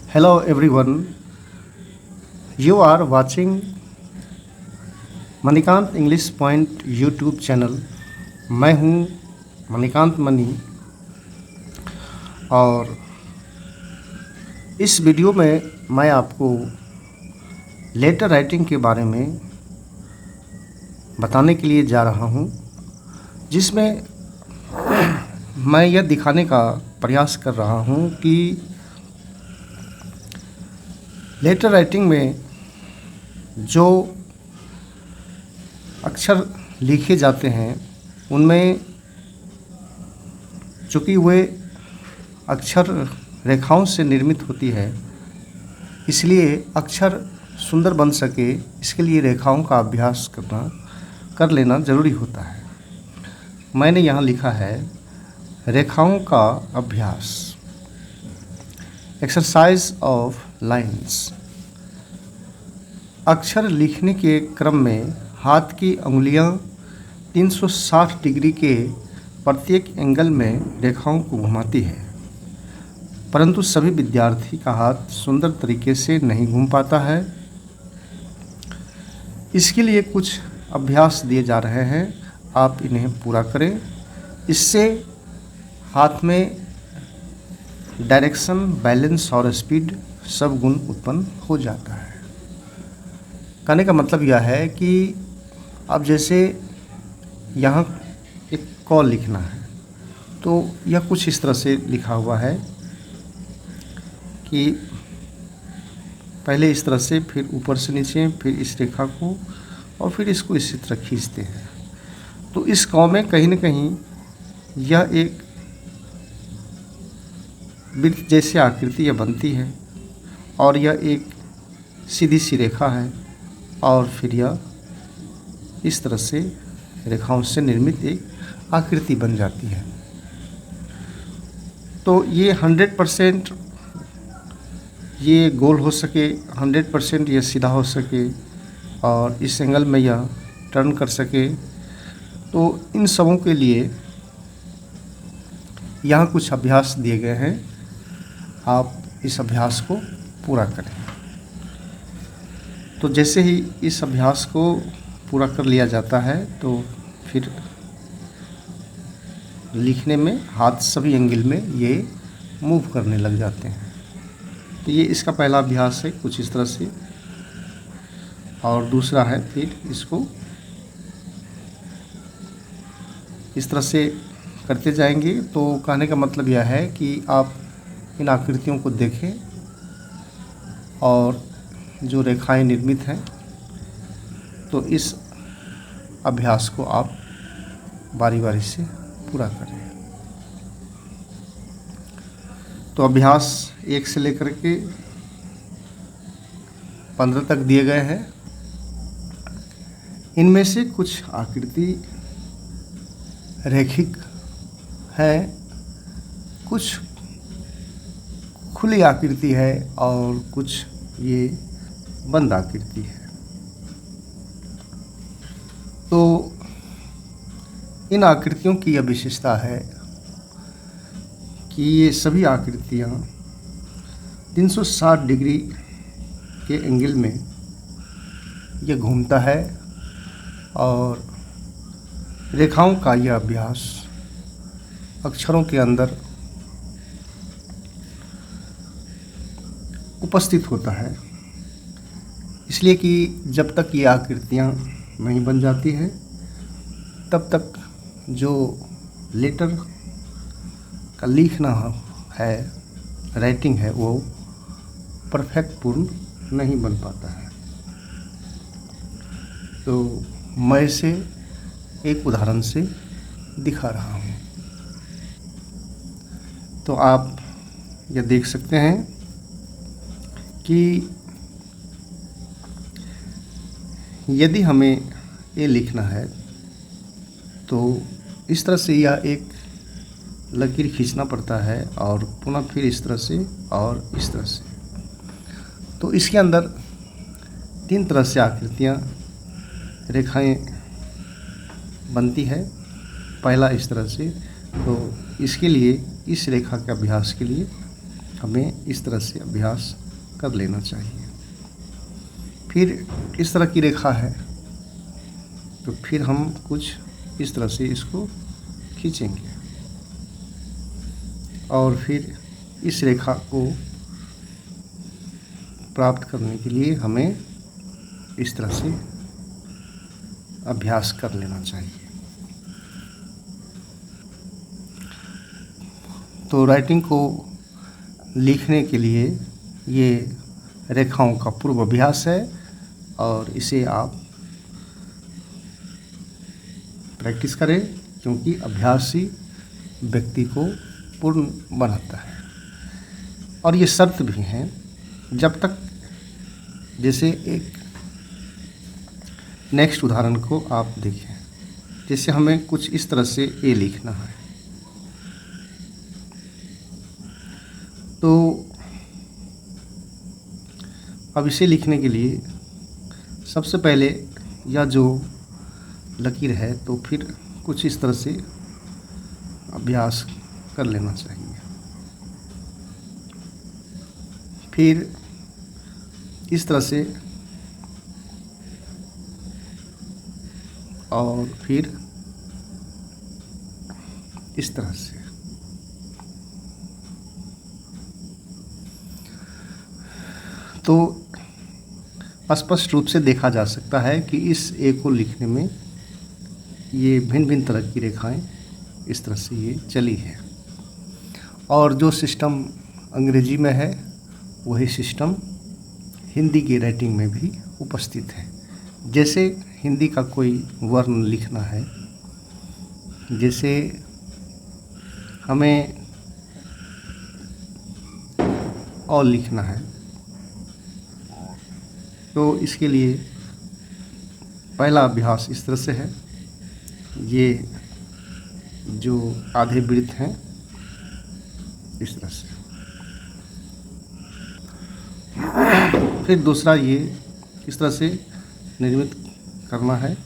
Hello everyone, you are watching Manikant English point YouTube channel. मैं हूं Manikant money और इस वीडियो में मैं आपको लेटर राइटिंग के बारे में बताने के लिए जा रहा हूं, जिसमें मैं यह दिखाने का प्रयास कर रहा हूं कि लेटर राइटिंग में जो अक्षर लिखे जाते हैं उनमें चूँकि वे अक्षर रेखाओं से निर्मित होती है, इसलिए अक्षर सुंदर बन सके इसके लिए रेखाओं का अभ्यास कर लेना ज़रूरी होता है। मैंने यहाँ लिखा है रेखाओं का अभ्यास, एक्सरसाइज ऑफ लाइन्स। अक्षर लिखने के क्रम में हाथ की अंगुलियां 360 डिग्री के प्रत्येक एंगल में रेखाओं को घुमाती है, परंतु सभी विद्यार्थी का हाथ सुंदर तरीके से नहीं घूम पाता है। इसके लिए कुछ अभ्यास दिए जा रहे हैं, आप इन्हें पूरा करें। इससे हाथ में डायरेक्शन, बैलेंस और स्पीड सब गुण उत्पन्न हो जाता है। कहने का मतलब यह है कि अब जैसे यहाँ एक कॉल लिखना है तो यह कुछ इस तरह से लिखा हुआ है कि पहले इस तरह से, फिर ऊपर से नीचे, फिर इस रेखा को और फिर इसको इसी तरह खींचते हैं। तो इस कॉ में कहीं न कहीं यह एक वृत्त जैसी आकृति यह बनती है और यह एक सीधी सी रेखा है और फिर यह इस तरह से रेखाओं से निर्मित एक आकृति बन जाती है। तो ये 100% ये गोल हो सके, 100% ये सीधा हो सके और इस एंगल में यह टर्न कर सके, तो इन सबों के लिए यहाँ कुछ अभ्यास दिए गए हैं। आप इस अभ्यास को पूरा करें। तो जैसे ही इस अभ्यास को पूरा कर लिया जाता है तो फिर लिखने में हाथ सभी एंगल में ये मूव करने लग जाते हैं। तो ये इसका पहला अभ्यास है कुछ इस तरह से, और दूसरा है फिर इसको इस तरह से करते जाएंगे। तो कहने का मतलब यह है कि आप इन आकृतियों को देखें और जो रेखाएं निर्मित हैं तो इस अभ्यास को आप बारी बारी से पूरा करें। तो अभ्यास 1 से लेकर के 15 तक दिए गए हैं। इनमें से कुछ आकृति रैखिक है, कुछ खुली आकृति है और कुछ ये बंद आकृति है। तो इन आकृतियों की यह विशेषता है कि ये सभी आकृतियाँ 360 डिग्री के एंगल में ये घूमता है और रेखाओं का यह अभ्यास अक्षरों के अंदर उपस्थित होता है, इसलिए कि जब तक ये आकृतियाँ नहीं बन जाती हैं तब तक जो लेटर का लिखना है, राइटिंग है, वो परफेक्ट पूर्ण नहीं बन पाता है। तो मैं इसे एक उदाहरण से दिखा रहा हूँ। तो आप यह देख सकते हैं कि यदि हमें ये लिखना है तो इस तरह से यह एक लकीर खींचना पड़ता है और पुनः फिर इस तरह से और इस तरह से। तो इसके अंदर 3 तरह से आकृतियाँ, रेखाएं बनती है। पहला इस तरह से, तो इसके लिए इस रेखा के अभ्यास के लिए हमें इस तरह से अभ्यास कर लेना चाहिए। फिर इस तरह की रेखा है तो फिर हम कुछ इस तरह से इसको खींचेंगे और फिर इस रेखा को प्राप्त करने के लिए हमें इस तरह से अभ्यास कर लेना चाहिए। तो राइटिंग को लिखने के लिए ये रेखाओं का पूर्व अभ्यास है और इसे आप प्रैक्टिस करें, क्योंकि अभ्यास ही व्यक्ति को पूर्ण बनाता है। और ये शर्त भी है, जब तक, जैसे एक नेक्स्ट उदाहरण को आप देखें, जैसे हमें कुछ इस तरह से ए लिखना है, तो अब इसे लिखने के लिए सबसे पहले यह जो लकीर है तो फिर कुछ इस तरह से अभ्यास कर लेना चाहिए। फिर इस तरह से और फिर इस तरह से। तो स्पष्ट रूप से देखा जा सकता है कि इस ए को लिखने में ये भिन्न भिन्न तरह की रेखाएं इस तरह से ये चली है, और जो सिस्टम अंग्रेजी में है वही सिस्टम हिंदी की राइटिंग में भी उपस्थित है। जैसे हिंदी का कोई वर्ण लिखना है, जैसे हमें और लिखना है, तो इसके लिए पहला अभ्यास इस तरह से है, ये जो आधे वृत्त हैं इस तरह से। फिर दूसरा ये इस तरह से निर्मित करना है,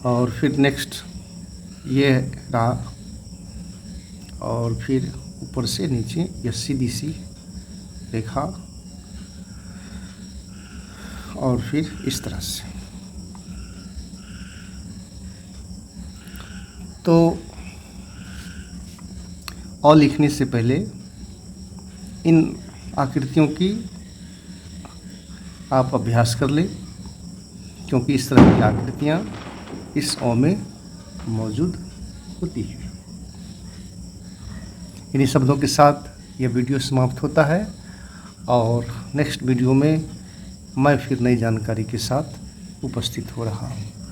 और फिर नेक्स्ट ये रहा, और फिर ऊपर से नीचे यह सीधी सी रेखा, और फिर इस तरह से। तो और लिखने से पहले इन आकृतियों की आप अभ्यास कर लें, क्योंकि इस तरह की आकृतियाँ इस अ में मौजूद होती हैं। इन्हीं शब्दों के साथ यह वीडियो समाप्त होता है, और नेक्स्ट वीडियो में मैं फिर नई जानकारी के साथ उपस्थित हो रहा हूँ।